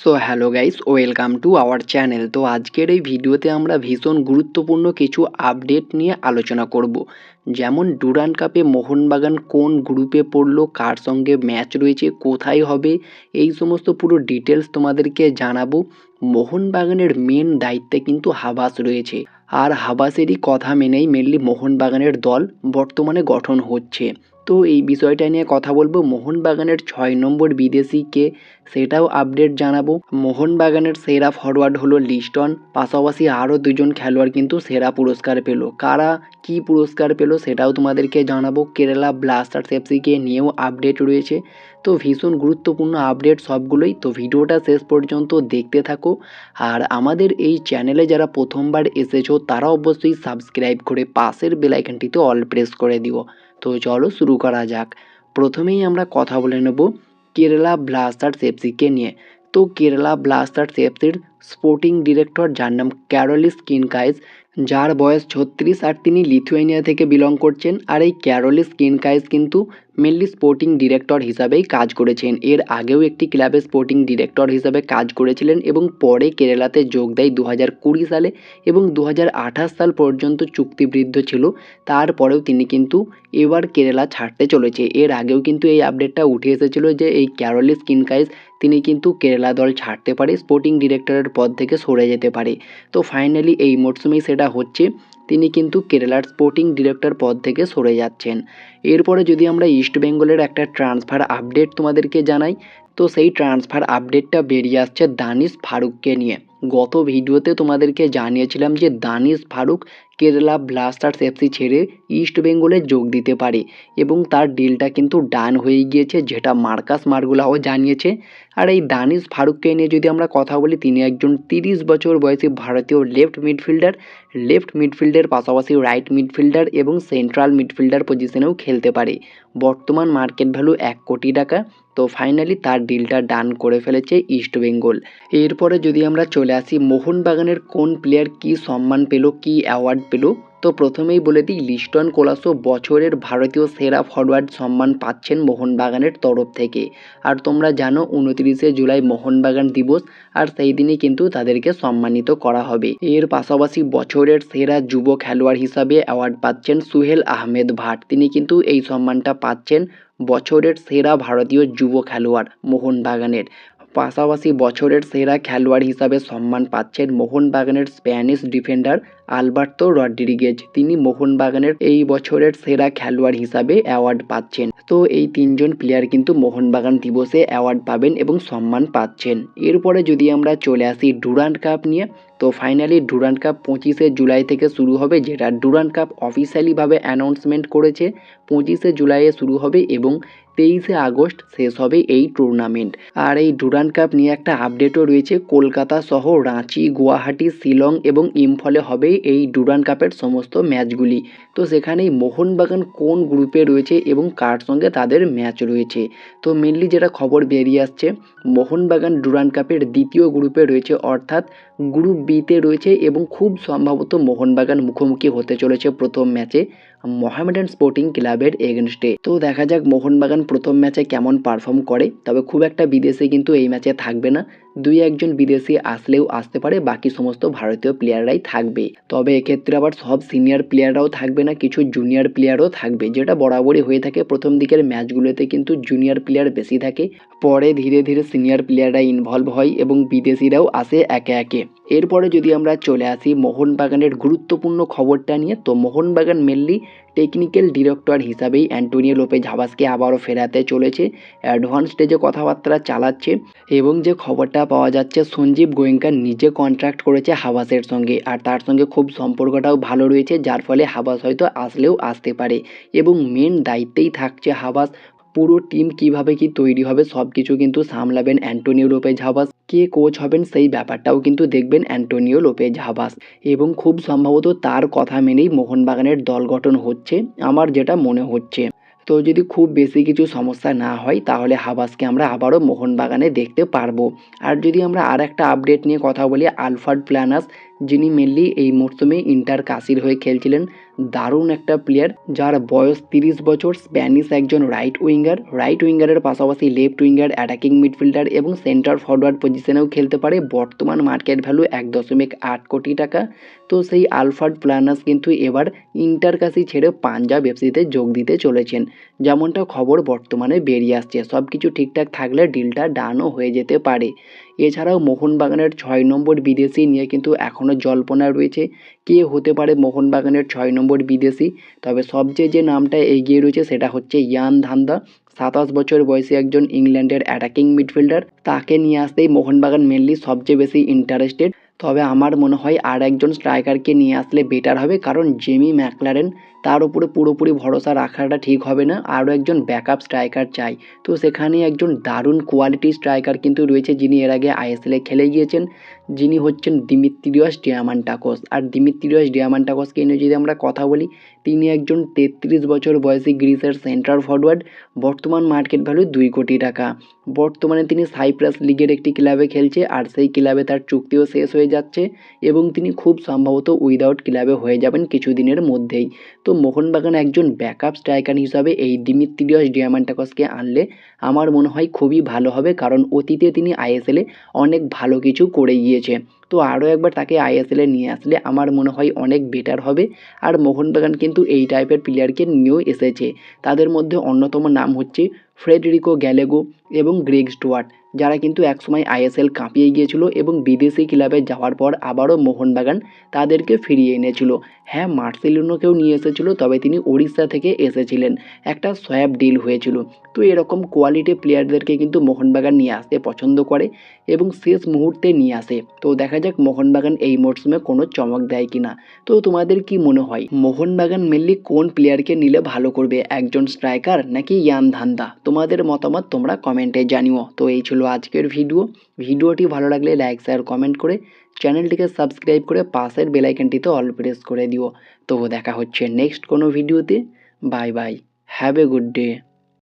So hello guys, welcome to our channel. তো আজকের এই ভিডিওতে আমরা ভীষণ গুরুত্বপূর্ণ কিছু আপডেট নিয়ে আলোচনা করব। যেমন ডুরান্ড কাপে মোহনবাগান কোন গ্রুপে পড়লো, কার সঙ্গে ম্যাচ রয়েছে, কোথায় হবে, এই সমস্ত পুরো ডিটেলস তোমাদেরকে জানাবো। মোহনবাগানের মেন দায়িত্বে কিন্তু হাবাস রয়েছে, আর হাবাসেরই কথা মেনেই মেনলি মোহনবাগানের দল বর্তমানে গঠন হচ্ছে। তো এই বিষয়টা নিয়ে কথা বলবো। মোহনবাগানের 6 নম্বর বিদেশি কে, সেটাও আপডেট জানাবো। মোহনবাগানের সেরা ফরওয়ার্ড হলো লিস্টন, পাশাপাশি আরও দুজন খেলোয়াড় কিন্তু সেরা পুরস্কার পেল। কারা কি পুরস্কার পেল সেটাও তোমাদেরকে জানাবো। কেরালা ব্লাস্টার্স এফসিকে নিয়েও আপডেট রয়েছে। তো ভীষণ গুরুত্বপূর্ণ আপডেট সবগুলোই। তো ভিডিওটা শেষ পর্যন্ত দেখতে থাকো। আর আমাদের এই চ্যানেলে যারা প্রথমবার এসেছো তারা অবশ্যই সাবস্ক্রাইব করে পাশের বেল আইকনটিতে অল প্রেস করে দিও। তো চলো শুরু করা যাক। প্রথমেই আমরা কথা বলে নেব কেরালা ব্লাস্টার্স এফসিকে নিয়ে। তো কেরালা ব্লাস্টার্স এফসির স্পোর্টিং ডিরেক্টর, যার নাম ক্যারোলিস কিনকাইস, যার বয়স 36, আর তিনি লিথুয়েনিয়া থেকে বিলং করছেন। আর এই ক্যারোলিস কিনকাইস কিন্তু মেনলি স্পোর্টিং ডিরেক্টর হিসাবেই কাজ করেছেন। এর আগেও একটি ক্লাবে স্পোর্টিং ডিরেক্টর হিসাবে কাজ করেছিলেন এবং পরে কেরালাতে যোগ দেয় 2020 সালে এবং 2028 সাল পর্যন্ত চুক্তিবৃদ্ধ ছিল। তারপরেও তিনি কিন্তু এবার কেরালা ছাড়তে চলেছে। এর আগেও কিন্তু এই আপডেটটা উঠে এসেছিল যে এই ক্যারোলিস কিনকাইস তিনি কিন্তু কেরালা দল ছাড়তে পারে, স্পোর্টিং ডিরেক্টরের পদ থেকে সরে যেতে পারে। তো ফাইনালি এই মরশুমেই সেটা হচ্ছে, তিনি কিন্তু কেরালার স্পোর্টিং ডিরেক্টর পদ থেকে সরে যাচ্ছেন। এরপরে যদি আমরা ইস্ট বেঙ্গলের একটা ট্রান্সফার আপডেট তোমাদেরকে জানাই, তো সেই ট্রান্সফার আপডেটটা বেরিয়ে আসছে দানিশ ফারুককে নিয়ে। গত ভিডিওতে তোমাদেরকে জানিয়েছিলাম যে দানিশ ফারুক কেরালা ব্লাস্টার্স এফসি ছেড়ে ইস্ট বেঙ্গলে যোগ দিতে পারে এবং তার ডিলটা কিন্তু ডান হয়ে গিয়েছে, যেটা মার্কাস মার্গুলাও জানিয়েছে। আর এই দানিশ ফারুককে নিয়ে যদি আমরা কথা বলি, তিনি একজন 30 বছর বয়সী ভারতীয় লেফট মিডফিল্ডের পাশাপাশি রাইট মিডফিল্ডার এবং সেন্ট্রাল মিডফিল্ডার পজিশনেও খেলতে পারে। বর্তমান মার্কেট ভ্যালু 1 কোটি টাকা। তো ফাইনালি তার ডিলটা ডান করে ফেলেছে ইস্ট বেঙ্গল। এরপরে যদি আমরা চলে আসি মোহনবাগানের কোন প্লেয়ার কি সম্মান পেল, কি অ্যাওয়ার্ড পেল, তো প্রথমেই বলে দিই লিস্টন কোলাসো বছরের ভারতীয় সেরা ফরওয়ার্ড সম্মান পাচ্ছেন মোহনবাগানের তরফ থেকে। আর তোমরা জানো 29শে জুলাই মোহনবাগান দিবস, আর সেই দিনই কিন্তু তাদেরকে সম্মানিত করা হবে। এর পাশাপাশি বছরের সেরা যুব খেলোয়াড় হিসাবে অ্যাওয়ার্ড পাচ্ছেন সুহেল আহমেদ ভাট। তিনি কিন্তু এই সম্মানটা পাচ্ছেন বছরের সেরা ভারতীয় যুব খেলোয়াড় মোহনবাগানের। পাশাপাশি বছরের সেরা খেলোয়াড় হিসাবে সম্মান পাচ্ছেন মোহনবাগানের স্প্যানিশ ডিফেন্ডার আলবার্তো রড্রিগেজ। তিনি মোহনবাগানের এই বছরের সেরা খেলোয়াড় হিসাবে অ্যাওয়ার্ড পাচ্ছেন। তো এই তিনজন প্লেয়ার কিন্তু মোহনবাগান দিবসে অ্যাওয়ার্ড পাবেন এবং সম্মান পাচ্ছেন। এরপরে যদি আমরা চলে আসি ডুরান্ড কাপ নিয়ে, তো ফাইনালি ডুরান্ড কাপ 25শে জুলাই থেকে শুরু হবে, যেটা ডুরান্ড কাপ অফিসিয়ালিভাবে অ্যানাউন্সমেন্ট করেছে। 25শে জুলাইয়ে শুরু হবে এবং 23শে আগস্ট শেষ হবে এই টুর্নামেন্ট। আর এই ডুরান্ড কাপ নিয়ে একটা আপডেটও রয়েছে। কলকাতা সহ রাঁচি, গুয়াহাটি, শিলং এবং ইম্ফলে হবে এই ডুরান্ড কাপের সমস্ত ম্যাচগুলি। তো সেখানেই মোহনবাগান কোন গ্রুপে রয়েছে এবং কার সঙ্গে তাদের ম্যাচ রয়েছে। তো মেনলি যেটা খবর বেরিয়ে আসছে, মোহনবাগান ডুরান্ড কাপের দ্বিতীয় গ্রুপে রয়েছে, অর্থাৎ গ্রুপ বিতে রয়েছে এবং খুব সম্ভবত মোহনবাগান মুখোমুখি হতে চলেছে প্রথম ম্যাচে মোহামেডান স্পোর্টিং ক্লাবের এগেনস্টে। তো দেখা যাক মোহনবাগান প্রথম ম্যাচে কেমন পারফর্ম করে। তবে খুব একটা বিদেশি কিন্তু এই ম্যাচে থাকবে না, 2-1জন বিদেশি আসলেও আসতে পারে, বাকি সমস্ত ভারতীয় প্লেয়াররাই থাকবে। তবে এক্ষেত্রে আবার সব সিনিয়র প্লেয়াররাও থাকবে না, কিছু জুনিয়র প্লেয়ারও থাকবে, যেটা বরাবরই হয়ে থাকে। প্রথম দিকের ম্যাচগুলোতে কিন্তু জুনিয়র প্লেয়ার বেশি থাকে, পরে ধীরে ধীরে সিনিয়র প্লেয়াররা ইনভলভ হয় এবং বিদেশিরাও আসে একে একে। এরপরে যদি আমরা চলে আসি মোহনবাগানের গুরুত্বপূর্ণ খবরটা নিয়ে, তো মোহনবাগান মেনলি টেকনিক্যাল ডিরেক্টর হিসাবেই অ্যান্টোনিও লোপেজ হাবাসকে আবারও ফেরাতে চলেছে। অ্যাডভান্স স্টেজে কথাবার্তা চালাচ্ছে এবং যে খবরটা পাওয়া যাচ্ছে, সঞ্জীব গোয়েঙ্কা নিজে কন্ট্রাক্ট করেছে হাবাসের সঙ্গে, আর তার সঙ্গে খুব সম্পর্কটাও ভালো রয়েছে, যার ফলে হাবাস হয়তো আসলেও আসতে পারে এবং মেন দায়িত্বেই থাকছে হাবাস। পুরো টিম কিভাবে কি তৈরি হবে সব কিছু কিন্তু সামলাবেন অ্যান্টোনিও লোপেজ হাবাস। কে কোচ হবেন সেই ব্যাপারটাও কিন্তু দেখবেন অ্যান্টোনিও লোপেজ হাবাস এবং খুব সম্ভবত তার কথা মেনেই মোহনবাগানের দল গঠন হচ্ছে আমার যেটা মনে হচ্ছে। তো যদি খুব বেশি কিছু সমস্যা না হয় তাহলে হাবাসকে আমরা আবারও মোহনবাগানে দেখতে পারবো। আর যদি আমরা আর একটা আপডেট নিয়ে কথা বলি, আলফার্ড প্ল্যানাস যিনি মেনলি এই মরশুমে ইন্টার কাশির হয়ে খেলছিলেন। দারুণ একটা প্লেয়ার, যার বয়স 30 বছর। স্প্যানিশ একজন রাইট উইঙ্গারের পাশাপাশি লেফট উইঙ্গার, অ্যাটাকিং মিডফিল্ডার এবং সেন্টার ফরওয়ার্ড পজিশনেও খেলতে পারে। বর্তমান মার্কেট ভ্যালু 1.8 কোটি টাকা। তো সেই আলফার্ড প্লানাস কিন্তু এবার ইন্টার কাশি ছেড়ে পাঞ্জাব এফসিতে যোগ দিতে চলেছেন, যেমনটা খবর বর্তমানে বেরিয়ে আসছে। সব কিছু ঠিকঠাক থাকলে ডিলটা ডানও হয়ে যেতে পারে। এছাড়াও মোহনবাগানের 6 নম্বর বিদেশি নিয়ে কিন্তু এখনও জল্পনা রয়েছে, কে হতে পারে মোহনবাগানের 6 নম্বর বিদেশি। তবে সবচেয়ে যে নামটা এগিয়ে রয়েছে সেটা হচ্ছে ইয়ান ধান্দা। 27 বছর বয়সী একজন ইংল্যান্ডের অ্যাটাকিং মিডফিল্ডার। তাকে নিয়ে আসতেই মোহনবাগান মেনলি সবচেয়ে বেশি ইন্টারেস্টেড। তবে আমার মনে হয় আর একজন স্ট্রাইকারকে নিয়ে আসলে বেটার হবে, কারণ জেমি ম্যাকলারেন, তার উপরে পুরোপুরি ভরসা রাখাটা ঠিক হবে না। আরও একজন ব্যাকআপ স্ট্রাইকার চাই। তো সেখানে একজন দারুণ কোয়ালিটি স্ট্রাইকার কিন্তু রয়েছে, যিনি এর আগে আইএসএলে খেলে গিয়েছেন, যিনি হচ্ছেন দিমিত্রিয়স ডিয়ামান্টাকোস। আর দিমিত্রিয়স ডিয়ামান্টাকোসকে নিয়ে যদি আমরা কথা বলি, তিনি একজন 33 বছর বয়সী গ্রিসের সেন্টার ফরওয়ার্ড। বর্তমান মার্কেট ভ্যালু 2 কোটি টাকা। বর্তমানে তিনি সাইপ্রাস লিগের একটি ক্লাবে খেলছে, আর সেই ক্লাবে তার চুক্তিও শেষ হয়ে যাচ্ছে এবং তিনি খুব সম্ভবত উইদাউট ক্লাবে হয়ে যাবেন কিছুদিনের মধ্যেই। তো মোহনবাগান একজন ব্যাকআপ স্ট্রাইকার হিসাবে এই দিমিত্রিয়স ডিয়ামান্টাকসকে আনলে আমার মনে হয় খুবই ভালো হবে, কারণ অতীতে তিনি আইএসএলে অনেক ভালো কিছু করে গিয়েছে। তো আরও একবার তাকে আইএসএলে নিয়ে আসলে আমার মনে হয় অনেক বেটার হবে। আর মোহনবাগান কিন্তু এই টাইপের প্লেয়ারকে নিয়েও এসেছে। তাদের মধ্যে অন্যতম নাম হচ্ছে ফ্রেডরিকো গ্যালেগো এবং গ্রেগ স্টুয়ার্ট, যারা কিন্তু একসময় আইএসএল কাঁপিয়ে গিয়েছিল এবং বিদেশি ক্লাবে যাওয়ার পর আবারও মোহনবাগান তাদেরকে ফিরিয়ে এনেছিল। হ্যাঁ, মার্সেলিনোকেও নিয়ে এসেছিল, তবে তিনি ওড়িশা থেকে এসেছিলেন, একটা সোয়াপ ডিল হয়েছিল। তো এরকম কোয়ালিটি প্লেয়ারদেরকে কিন্তু মোহনবাগান নিয়ে আসতে পছন্দ করে এবং শেষ মুহূর্তে নিয়ে আসে। তো দেখা যাক মোহনবাগান এই মরশুমে কোনো চমক দেয় কিনা। তো তোমাদের কি মনে হয় মোহনবাগান মেনলি কোন প্লেয়ারকে নিলে ভালো করবে, একজন স্ট্রাইকার নাকি ইয়ান ধান্দা? তোমাদের মতামত তোমরা কমেন্টে জানিও। তো এই ছিল আজকের ভিডিওটি ভালো লাগলে লাইক শেয়ার কমেন্ট করে চ্যানেলটিকে সাবস্ক্রাইব করে পাশের বেল আইকনটিতে অল প্রেস করে দিও। তো দেখা হচ্ছে নেক্সট কোনো ভিডিওতে। Bye bye, have a good day.